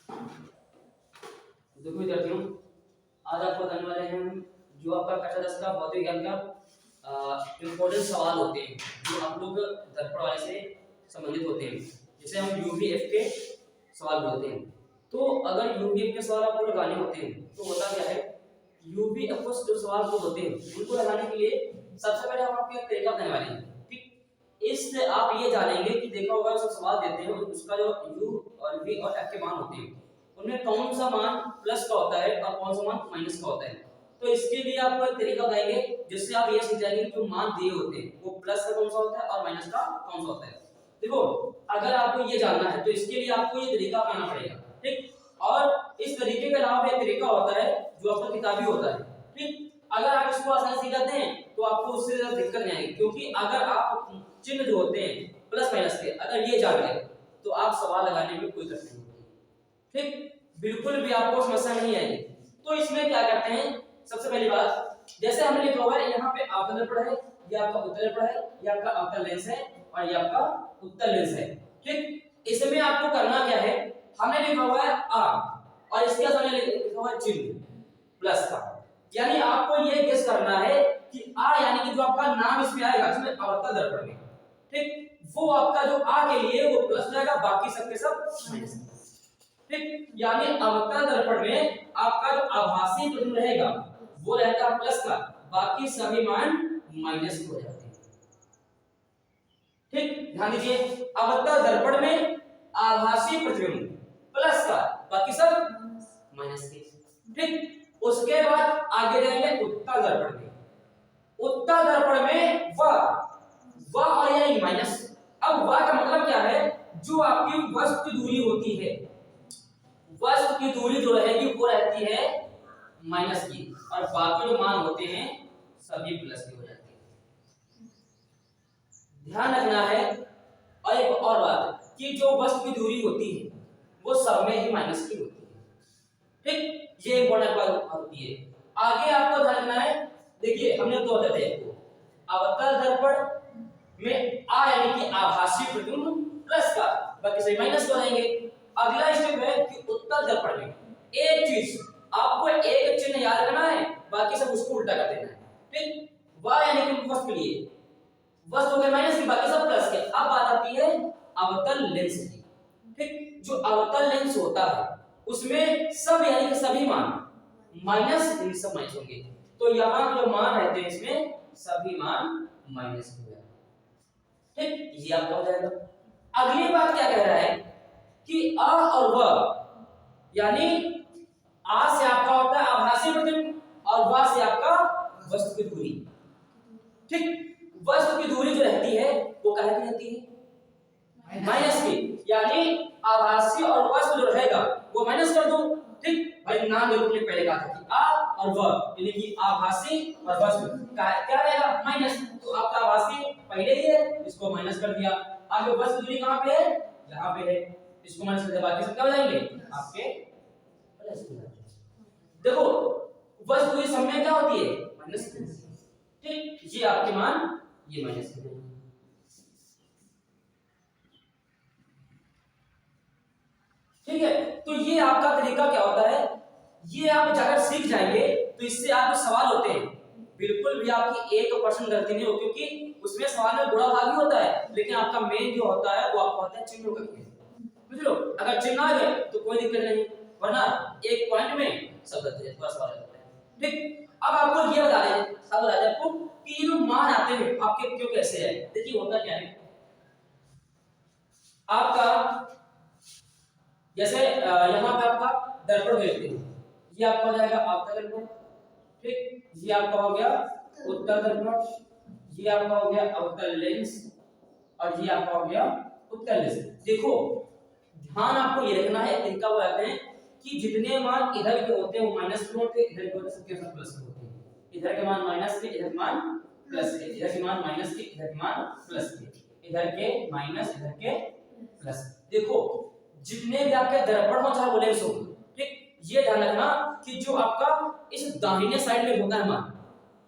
देखो विद्यार्थियों, आज आपको बताने वाले हैं हम जो आपका कक्षा 10 का भौतिक ज्ञान का इम्पोर्टेंट सवाल होते हैं जो आप लोग दर्पण वाले से संबंधित होते हैं, जिसे हम यूवीएफ के सवाल बोलते हैं। तो अगर यूवीएफ के सवाल आपको लगाने होते हैं तो होता क्या है, यूवीएफ को जो सवाल को होते हैं उनको लगाने के लिए सबसे पहले हम आपको एक तरीका बताने वाले हैं। ठीक, इससे आप ये जानेंगे कि देखा होगा सब सवाल देते हैं उसका जो यू और वी और एफ के मान होते हैं उनमें कौन सा मान प्लस का होता है और कौन सा मान माइनस का होता है। तो इसके लिए आपको एक तरीका बताएंगे जिससे आप ये सीख जाएंगे कि जो मान दिए होते हैं वो प्लस का कौन सा होता है और माइनस का कौन सा होता है। देखो, अगर आपको ये जानना है तो इसके लिए आपको ये तरीका अपनाना पड़ेगा। ठीक, और इस तरीके के अलावा एक तरीका होता है जो आपका किताबी होता है। ठीक, अगर आप इसको आसानी से सीख जाते हैं तो आपको उससे ज्यादा दिक्कत नहीं आएगी, क्योंकि अगर आप चिन्ह जो होते हैं प्लस माइनस के अगर ये जान गए तो आप सवाल लगाने में कोई कठिनाई नहीं होगी। ठीक, बिल्कुल भी आपको समस्या नहीं आएगी। तो इसमें क्या करते हैं, सबसे पहली बात जैसे हमने लिखा हुआ है यहाँ पे अवतल दर्पण है, ये आपका उत्तल दर्पण है, ये आपका अवतल लेंस है और ये आपका उत्तल लेंस है। ठीक, इसमें आपको करना क्या है, हमने लिखा हुआ है आ और इसके सामने लिखा हुआ है चिन्ह प्लस का, यानी आपको ये गेस करना है कि आ यानी कि जो आपका नाम इसमें आएगा इसमें अवतल दर्पण में, ठीक, वो आपका जो आ के लिए वो प्लस जाएगा, बाकी सबके सब माइनस। ठीक, यानी अवतल दर्पण में आपका जो आभासी प्रतिबिंब रहेगा वो रहता है प्लस का, बाकी सभी मान माइनस हो जाते हैं। ठीक, ध्यान दीजिए, अवतल दर्पण में आभासी प्रतिबिंब प्लस का, बाकी सब माइनस के। ठीक, उसके बाद आगे जाएंगे उत्तल दर्पण में। उत्तल दर्पण में व और यानी माइनस। अब व का मतलब क्या है, जो आपकी वस्तु की दूरी होती है, वस्तु की दूरी जो रहेगी वो रहती है माइनस की और बाकी जो मान होते हैं सभी प्लस के हो जाते हैं। ध्यान रखना है। और एक और बात कि जो वस्तु की दूरी होती है वो सब में ही माइनस की होती है। ठीक, ये इंपॉर्टेंट बात होती है। आगे आपको ध्यान रखना है, देखिए हमने दो बताए आपको, अवतल दर्पण में आ यानी कि आभासी प्रतिबिंब प्लस का, बाकी सभी माइनस हो जाएंगे। अगला स्टेप है कि उत्तल दर्पण में एक चीज आपको एक चिन्ह याद रखना है, बाकी सब उसको उल्टा कर देना है। ठीक, y यानी कि वस्तु के लिए वस्तु के माइनस की, बाकी सब प्लस के। अब बात आती है अवतल लेंस की। ठीक, जो अवतल लेंस होता है उसमें सब यानी कि सभी मान माइनस, इन सब माइनस होंगे, तो यहां जो मान रहते हैं इसमें सभी मान माइनस हो जाएंगे। ठीक, ये आपका हो जाएगा। अगली बात क्या कह रहा है कि आ और व, यानी आ से आपका होता है आभासी प्रतिबिंब और व से आपका वस्तु की दूरी। ठीक, वस्तु की दूरी जो रहती है वो काहे की रहती है, माइनस की, यानी आभासी और वस्तु जो रहेगा वो माइनस कर दो। ठीक, भाई नाम देखो ने पहले कहा था कि आ और व यानी कि आभासी और वस्तु का क्या रहेगा माइनस, तो आपका आभासी पहले ही है इसको माइनस कर दिया। आगे वस्तु दूरी कहां पे है, यहां पे है, इसको माइनस कर दिया, बाकी सब क्या हो जाएंगे आपके प्लस हो जाएंगे। देखो वस्तु दूरी सब में क्या होती है माइनस। ठीक, ये आपके मान ये माइनस कर देंगे। ठीक है, तो ये आपका तरीका क्या होता है, ये आप जाकर सीख जाएंगे तो इससे आपके सवाल होते हैं बिल्कुल भी आपकी 1% गलती नहीं हो, क्योंकि उसमें सवाल में गुणा भाग ही होता है, लेकिन आपका मेन जो होता है वो आपका होता है चिन्हों का खेल। बुझ लो, अगर चिन्ह आ गए तो कोई दिक्कत नहीं, वरना एक पॉइंट में सब गलती है, पूरा सवाल होता है। ठीक, अब आपको ये बता दें, सब बता दें आपको कि ये जो मान आते हैं आपके क्यों कैसे है। देखिए होता क्या है, आपका जैसे यहाँ पे आपका दर्पण देखते हैं, ये आपका हो जाएगा अवतल दर्पण। ठीक, ये आपका हो गया उत्तल दर्पण, ये आपका हो गया अवतल लेंस और ये आपका हो गया उत्तल लेंस। देखो ध्यान आपको ये रखना है, इनका वो रहते हैं कि जितने मान इधर के होते हैं वो माइनस के होते हैं, इधर के होते हैं सबके सब प्लस के होते हैं। इधर के मान माइनस के, इधर के मान प्लस के, इधर के मान माइनस के, इधर के मान प्लस के, इधर के माइनस, इधर के प्लस। देखो जितने भी आपके दर्पण हो चाहे वो लेंस हो, ठीक, ये ध्यान रखना कि जो आपका इस दाहिने साइड में होता है मान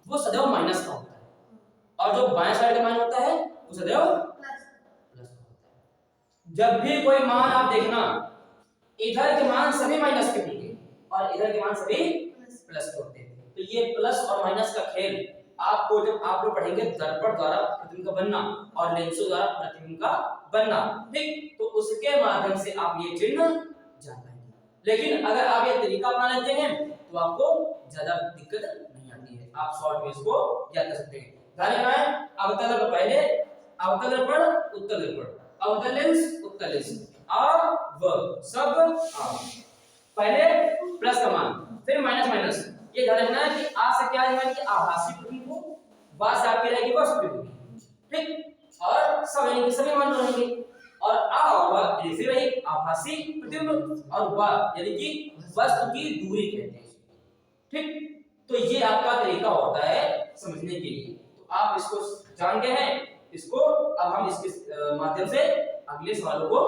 वो सदैव माइनस का होता है और जो बाएं साइड का मान होता है वो सदैव प्लस का होता है। जब भी कोई मान आप देखना इधर के मान सभी माइनस के होंगे और इधर के मान सभी प्लस के होते हैं। तो ये प्लस और माइनस का खेल आपको जब आप लोग पढ़ेंगे दर्पण द्वारा प्रतिबिंब का बनना और लेंसों द्वारा प्रतिबिंब का बनना, ठीक, तो उसके माध्यम से आप ये चिन्ह जान पाएंगे। लेकिन अगर आप ये तरीका अपना लेते हैं तो आपको ज्यादा दिक्कत नहीं आती है, आप शॉर्ट में इसको याद कर सकते हैं। ध्यान रखना है, अवतल दर्पण पहले, अवतल दर्पण, उत्तल दर्पण, अवतल लेंस, उत्तल लेंस, व सब पहले प्लस का मान फिर माइनस माइनस। ये ध्यान रखना है कि आ से क्या आएगा कि आभासी प्रतिबिंब को, वा से आपकी रहेगी वस्तु प्रतिबिंब, ठीक, और सब यानी कि सभी मान रहेंगे, और आ और वा ऐसे रही आभासी प्रतिबिंब, और वा यानी कि वस्तु की दूरी कहते हैं, ठीक। तो ये आपका तरीका होता है समझने के लिए। तो आप इसको जान गए हैं, इसको अब हम इसके माध्यम से अगले सवालों को